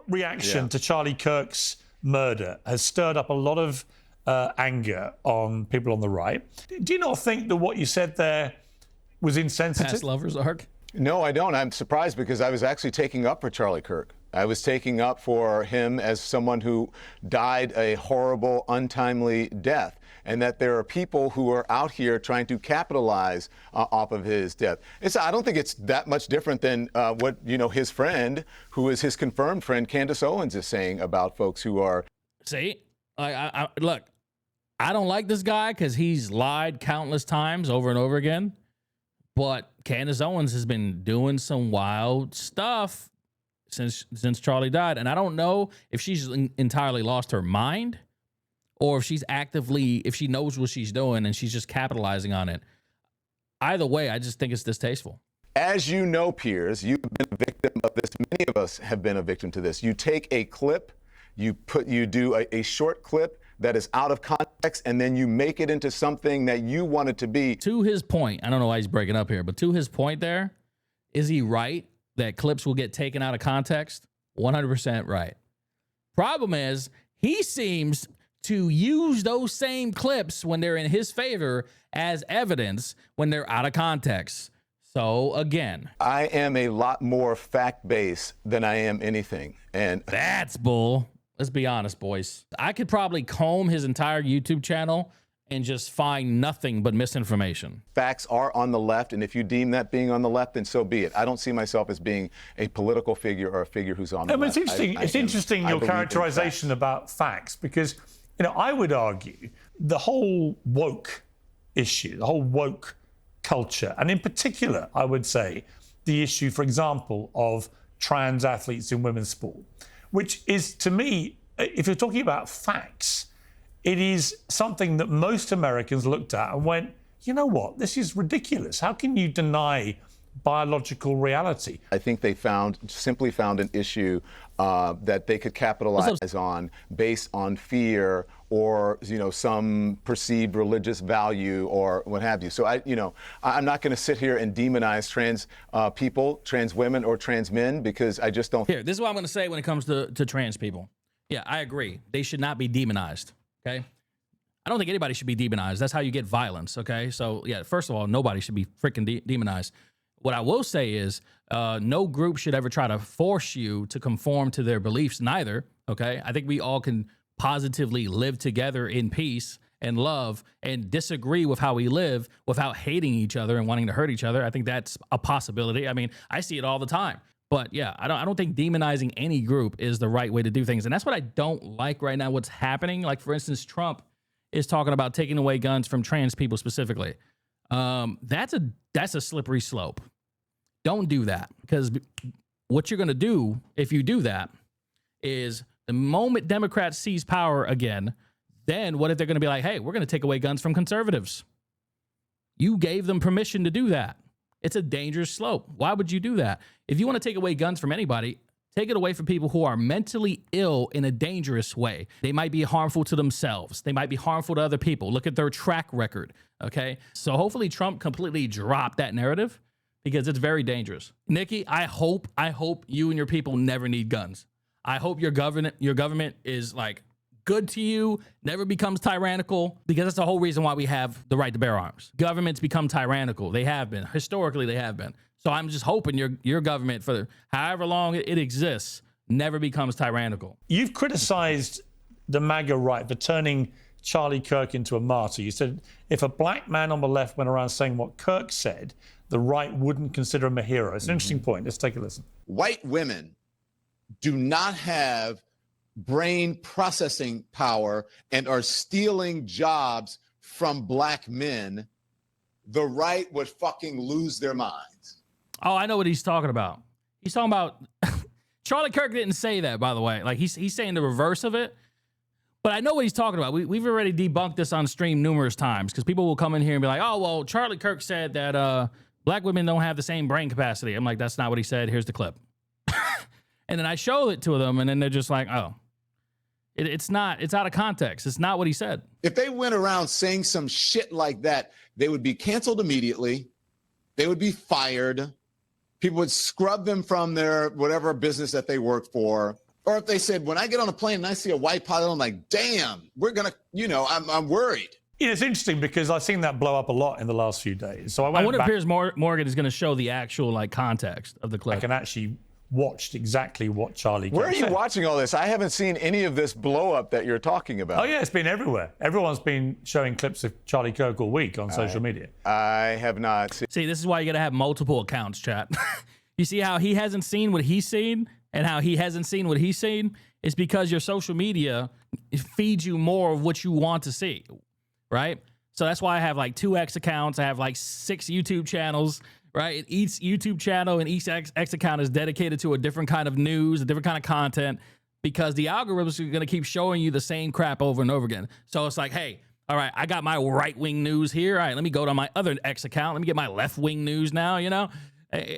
reaction to Charlie Kirk's murder has stirred up a lot of anger on people on the right. Do you not think that what you said there was insensitive? Past lovers arc? No, I don't. I'm surprised because I was actually taking up for Charlie Kirk. I was taking up for him as someone who died a horrible, untimely death, and that there are people who are out here trying to capitalize off of his death. I don't think it's that much different than what his friend, who is his confirmed friend, Candace Owens, is saying about folks who are. See, look, I don't like this guy because he's lied countless times over and over again. But Candace Owens has been doing some wild stuff since Charlie died. And I don't know if she's entirely lost her mind or if if she knows what she's doing and she's just capitalizing on it. Either way, I just think it's distasteful. As you know, Piers, you've been a victim of this. Many of us have been a victim to this. You take a clip, you do a short clip that is out of context, and then you make it into something that you want it to be. To his point, I don't know why he's breaking up here, but to his point there, is he right that clips will get taken out of context? 100% right. Problem is, he seems to use those same clips when they're in his favor as evidence when they're out of context. So again, I am a lot more fact-based than I am anything. And that's bull. Let's be honest, boys. I could probably comb his entire YouTube channel and just find nothing but misinformation. Facts are on the left, and if you deem that being on the left, then so be it. I don't see myself as being a political figure or a figure who's on the left. It's interesting. It's interesting your characterization about facts, because I would argue the whole woke issue, the whole woke culture, and in particular, I would say the issue, for example, of trans athletes in women's sport, which is, to me, if you're talking about facts, it is something that most Americans looked at and went, you know what, this is ridiculous. How can you deny biological reality? I think they simply found an issue that they could capitalize on based on fear or, some perceived religious value or what have you. So I'm not going to sit here and demonize trans people, trans women or trans men, because I just don't. Here, this is what I'm going to say when it comes to trans people. Yeah, I agree. They should not be demonized. Okay. I don't think anybody should be demonized. That's how you get violence. Okay. So yeah, first of all, nobody should be freaking demonized. What I will say is no group should ever try to force you to conform to their beliefs neither, okay? I think we all can positively live together in peace and love and disagree with how we live without hating each other and wanting to hurt each other. I think that's a possibility. I mean, I see it all the time. But yeah, I don't think demonizing any group is the right way to do things. And that's what I don't like right now, what's happening. Like, for instance, Trump is talking about taking away guns from trans people specifically. That's a slippery slope. Don't do that, because what you're going to do if you do that is the moment Democrats seize power again, then what if they're going to be like, hey, we're going to take away guns from conservatives? You gave them permission to do that. It's a dangerous slope. Why would you do that? If you want to take away guns from anybody, take it away from people who are mentally ill in a dangerous way. They might be harmful to themselves. They might be harmful to other people. Look at their track record, okay? So hopefully Trump completely dropped that narrative, because it's very dangerous. Nikki, I hope you and your people never need guns. I hope your government is like good to you, never becomes tyrannical, because that's the whole reason why we have the right to bear arms. Governments become tyrannical. They have been. Historically, they have been. So I'm just hoping your government, for however long it exists, never becomes tyrannical. You've criticized the MAGA right for turning Charlie Kirk into a martyr. You said if a black man on the left went around saying what Kirk said, the right wouldn't consider him a hero. It's an interesting point. Let's take a listen. White women do not have brain processing power and are stealing jobs from black men. The right would fucking lose their minds. Oh, I know what he's talking about. He's talking about Charlie Kirk didn't say that, by the way. Like, he's saying the reverse of it. But I know what he's talking about. We've already debunked this on stream numerous times, because people will come in here and be like, oh, well, Charlie Kirk said that black women don't have the same brain capacity. I'm like, that's not what he said. Here's the clip. And then I show it to them, and then they're just like, oh, it's not. It's out of context. It's not what he said. If they went around saying some shit like that, they would be canceled immediately. They would be fired. People would scrub them from their whatever business that they work for. Or if they said, when I get on a plane and I see a white pilot, I'm like, damn, we're going to, I'm worried. It's interesting because I've seen that blow up a lot in the last few days. So I wonder if Piers Morgan is going to show the actual context of the clip. I can actually watch exactly what Charlie Kirk Where are you said. watching all this? I haven't seen any of this blow up that you're talking about. Oh, yeah, it's been everywhere. Everyone's been showing clips of Charlie Kirk all week on social media. I have not seen. See, this is why you got to have multiple accounts, chat. You see how he hasn't seen what he's seen and how he hasn't seen what he's seen? It's because your social media feeds you more of what you want to see, right? So that's why I have 2 X accounts. I have 6 YouTube channels, right? Each YouTube channel and each X account is dedicated to a different kind of news, a different kind of content, because the algorithms are going to keep showing you the same crap over and over again. So it's like, hey, all right, I got my right-wing news here. All right, let me go to my other X account. Let me get my left-wing news now,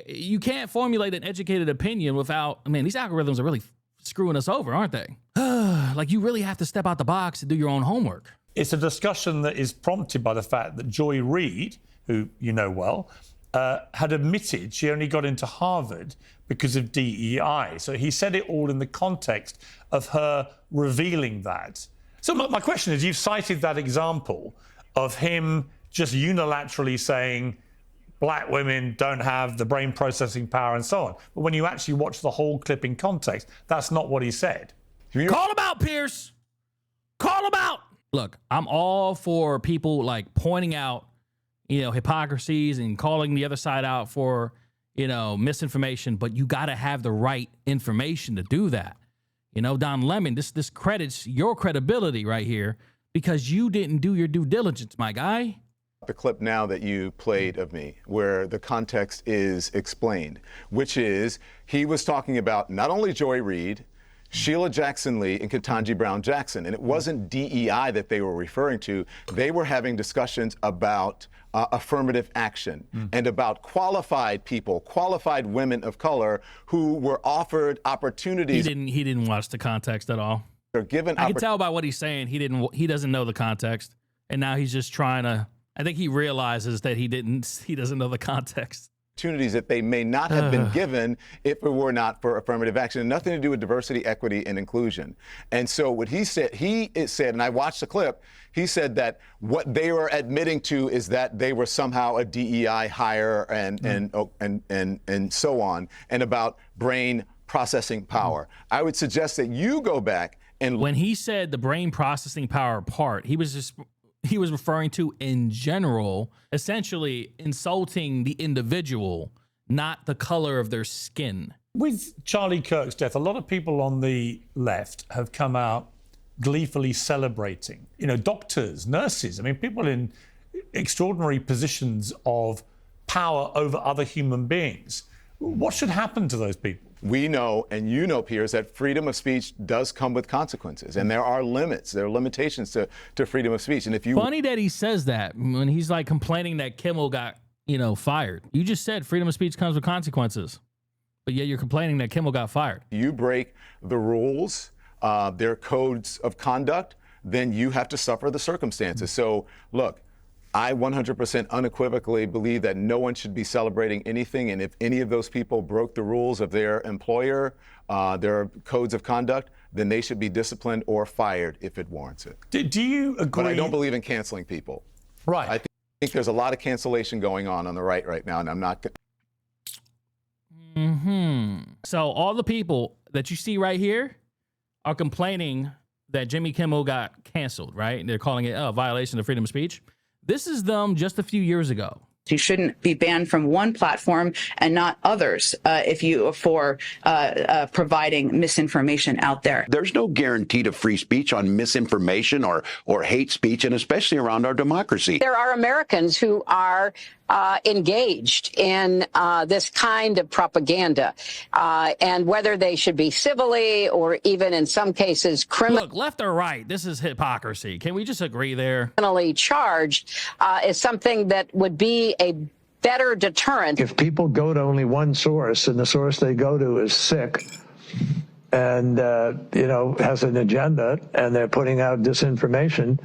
You can't formulate an educated opinion without, these algorithms are really screwing us over, aren't they? You really have to step out the box and do your own homework. It's a discussion that is prompted by the fact that Joy Reid, who you know well, had admitted she only got into Harvard because of DEI. So he said it all in the context of her revealing that. So my question is, you've cited that example of him just unilaterally saying black women don't have the brain processing power and so on. But when you actually watch the whole clip in context, that's not what he said. Call him out, Piers. Call him out. Look, I'm all for people pointing out, hypocrisies and calling the other side out for, misinformation, but you got to have the right information to do that. Don Lemon, this credits your credibility right here because you didn't do your due diligence, my guy. The clip now that you played of me, where the context is explained, which is he was talking about not only Joy Reid, Sheila Jackson Lee, and Ketanji Brown Jackson. And it wasn't DEI that they were referring to. They were having discussions about affirmative action and about qualified people, qualified women of color who were offered opportunities. He didn't watch the context at all. They're given. I can tell by what he's saying. He doesn't know the context, and now he's just trying to. I think he realizes that he doesn't know the context. Opportunities that they may not have been given if it were not for affirmative action, and nothing to do with diversity, equity, and inclusion. And so what he said, and I watched the clip, he said that what they were admitting to is that they were somehow a DEI hire and so on, and about brain processing power. I would suggest that you go back and when he said the brain processing power part, he was referring to in general, essentially insulting the individual, not the color of their skin. With Charlie Kirk's death, a lot of people on the left have come out gleefully celebrating. Doctors, nurses, people in extraordinary positions of power over other human beings. What should happen to those people? We know, and you know, Piers, that freedom of speech does come with consequences, and there are limits, there are limitations to freedom of speech. And if you funny that he says that when he's complaining that Kimmel got fired. You just said freedom of speech comes with consequences, but yet you're complaining that Kimmel got fired. You break the rules, their codes of conduct, then you have to suffer the circumstances. So look, I 100% unequivocally believe that no one should be celebrating anything, and if any of those people broke the rules of their employer, their codes of conduct, then they should be disciplined or fired if it warrants it. Do you agree? But I don't believe in canceling people. Right. I think there's a lot of cancellation going on the right now, and I'm not. So all the people that you see right here are complaining that Jimmy Kimmel got canceled, right? They're calling it a violation of freedom of speech. This is them just a few years ago. You shouldn't be banned from one platform and not others for providing misinformation out there. There's no guarantee to free speech on misinformation or hate speech, and especially around our democracy. There are Americans who are engaged in this kind of propaganda, and whether they should be civilly or even in some cases criminally. Look, left or right, this is hypocrisy. Can we just agree there? Charged is something that would be a better deterrent. If people go to only one source and the source they go to is sick and, has an agenda and they're putting out disinformation,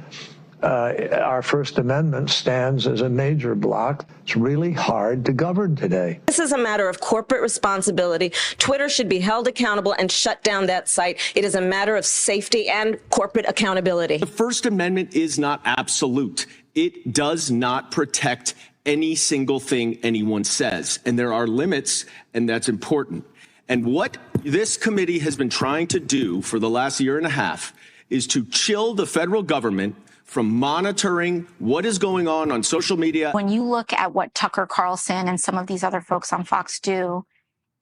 our First Amendment stands as a major block. It's really hard to govern today. This is a matter of corporate responsibility. Twitter should be held accountable and shut down that site. It is a matter of safety and corporate accountability. The First Amendment is not absolute. It does not protect any single thing anyone says. And there are limits, and that's important. And what this committee has been trying to do for the last year and a half is to chill the federal government from monitoring what is going on social media. When you look at what Tucker Carlson and some of these other folks on Fox do,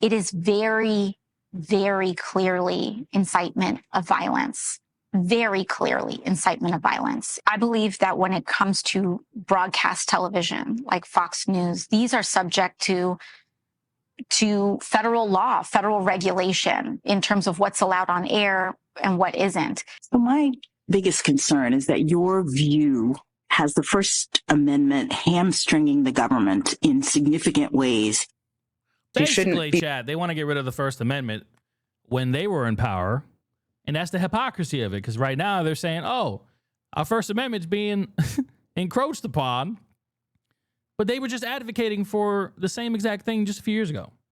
it is very, very clearly incitement of violence. Very clearly incitement of violence. I believe that when it comes to broadcast television, like Fox News, these are subject to federal law, federal regulation in terms of what's allowed on air and what isn't. So my biggest concern is that your view has the First Amendment hamstringing the government in significant ways. Basically, Chad, they want to get rid of the First Amendment when they were in power, and that's the hypocrisy of it, because right now they're saying, oh, our First Amendment's being encroached upon, but they were just advocating for the same exact thing just a few years ago.